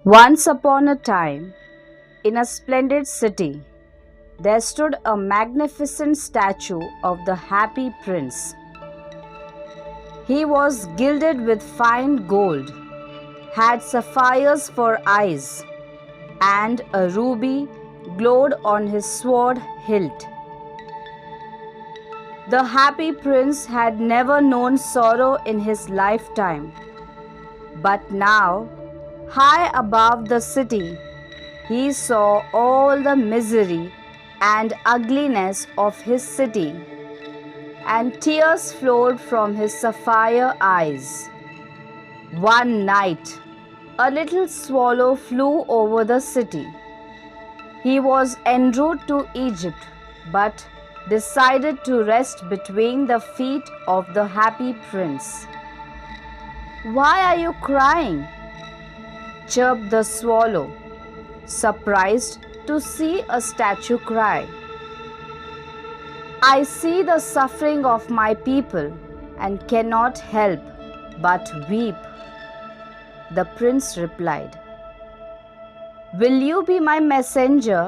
Once upon a time, in a splendid city, there stood a magnificent statue of the happy prince. He was gilded with fine gold, had sapphires for eyes, and a ruby glowed on his sword hilt. The happy prince had never known sorrow in his lifetime, but now, high above the city, he saw all the misery and ugliness of his city, and tears flowed from his sapphire eyes. One night, a little swallow flew over the city. He was en route to Egypt, but decided to rest between the feet of the happy prince. "Why are you crying?" chirped the swallow, surprised to see a statue cry. "I see the suffering of my people and cannot help but weep," the prince replied. "Will you be my messenger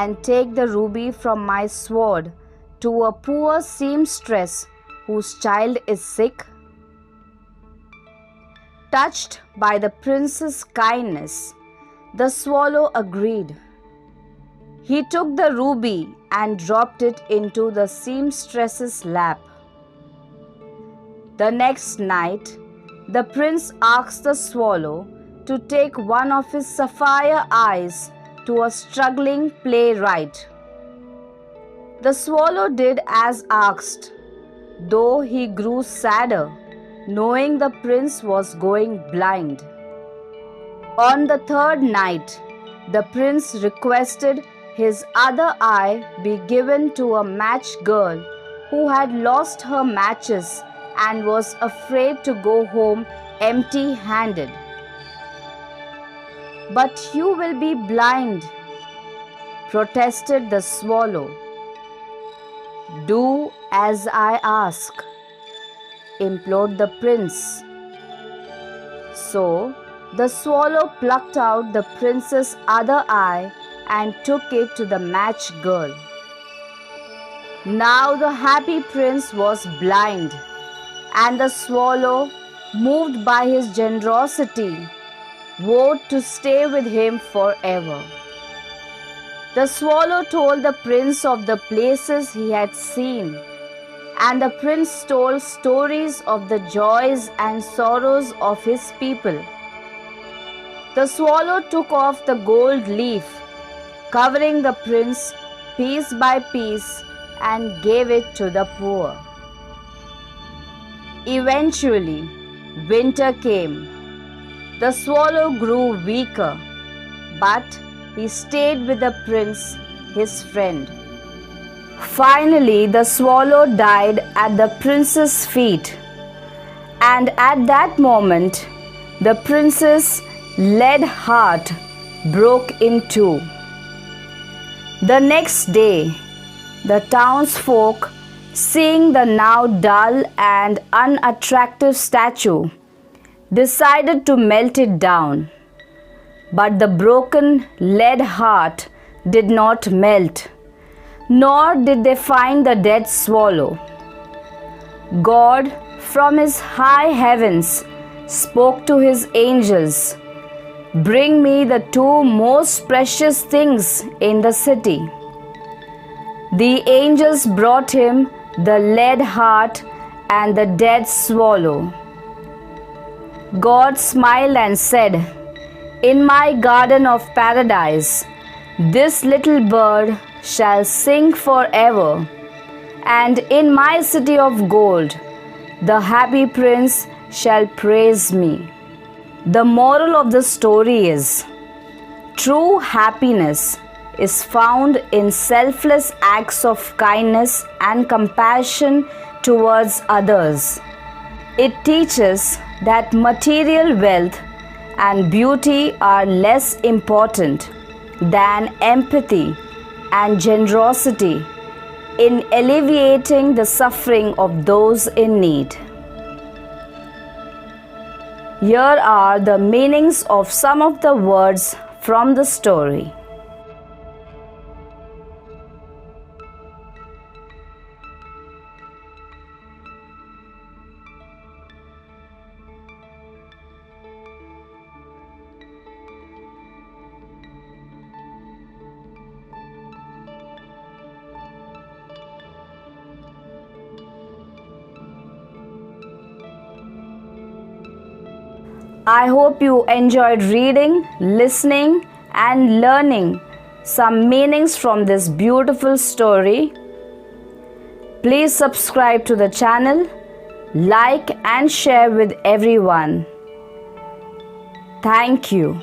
and take the ruby from my sword to a poor seamstress whose child is sick?" Touched by the prince's kindness, the swallow agreed. He took the ruby and dropped it into the seamstress's lap. The next night, the prince asked the swallow to take one of his sapphire eyes to a struggling playwright. The swallow did as asked, though he grew sadder, knowing the prince was going blind. On the third night, the prince requested his other eye be given to a match girl who had lost her matches and was afraid to go home empty-handed. "But you will be blind," protested the swallow. "Do as I ask," implored the prince. So the swallow plucked out the prince's other eye and took it to the match girl. Now the happy prince was blind, and the swallow, moved by his generosity, vowed to stay with him forever. The swallow told the prince of the places he had seen, and the prince told stories of the joys and sorrows of his people. The swallow took off the gold leaf, covering the prince piece by piece, and gave it to the poor. Eventually, winter came. The swallow grew weaker, but he stayed with the prince, his friend. Finally, the swallow died at the prince's feet, and at that moment, the prince's lead heart broke in two. The next day, the townsfolk, seeing the now dull and unattractive statue, decided to melt it down. But the broken lead heart did not melt, nor did they find the dead swallow. God, from his high heavens, spoke to his angels, "Bring me the two most precious things in the city." The angels brought him the lead heart and the dead swallow. God smiled and said, "In my garden of paradise, this little bird shall sing forever, and in my city of gold, the happy prince shall praise me." The moral of the story is, true happiness is found in selfless acts of kindness and compassion towards others. It teaches that material wealth and beauty are less important than empathy and generosity in alleviating the suffering of those in need. Here are the meanings of some of the words from the story. I hope you enjoyed reading, listening, and learning some meanings from this beautiful story. Please subscribe to the channel, like and share with everyone. Thank you.